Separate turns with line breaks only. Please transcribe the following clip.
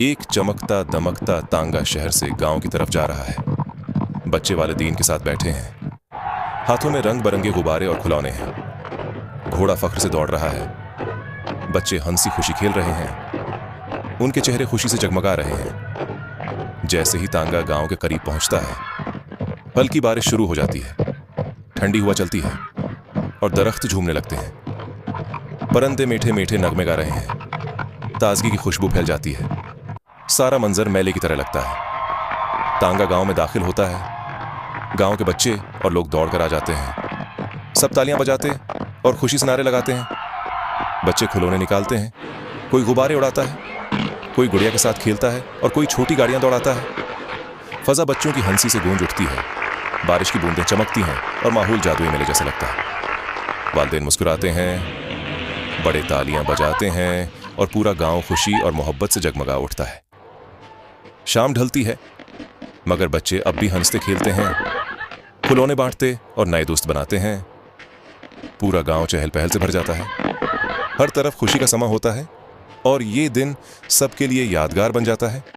एक चमकता दमकता तांगा शहर से गांव की तरफ जा रहा है। बच्चे वालिदीन के साथ बैठे हैं। हाथों में रंग बिरंगे गुब्बारे और खिलौने हैं। घोड़ा फख्र से दौड़ रहा है। बच्चे हंसी खुशी खेल रहे हैं। उनके चेहरे खुशी से जगमगा रहे हैं। जैसे ही तांगा गांव के करीब पहुंचता है, हल्की बारिश शुरू हो जाती है। ठंडी हवा चलती है और दरख्त झूमने लगते हैं। परिंदे मीठे मीठे नगमे गा रहे हैं। ताजगी की खुशबू फैल जाती है। सारा मंजर मेले की तरह लगता है। तांगा गांव में दाखिल होता है। गांव के बच्चे और लोग दौड़कर आ जाते हैं। सब तालियां बजाते और खुशी से नारे लगाते हैं। बच्चे खिलौने निकालते हैं। कोई गुब्बारे उड़ाता है, कोई गुड़िया के साथ खेलता है और कोई छोटी गाड़ियां दौड़ाता है। फजा बच्चों की हंसी से गूंज उठती है। बारिश की बूंदें चमकती हैं और माहौल जादुई मेले जैसा लगता है। वालिदैन मुस्कुराते हैं, बड़े तालियां बजाते हैं और पूरा गांव खुशी और मोहब्बत से जगमगा उठता है। शाम ढलती है, मगर बच्चे अब भी हंसते खेलते हैं, खिलौने बांटते और नए दोस्त बनाते हैं। पूरा गांव चहल पहल से भर जाता है। हर तरफ खुशी का समा होता है और ये दिन सबके लिए यादगार बन जाता है।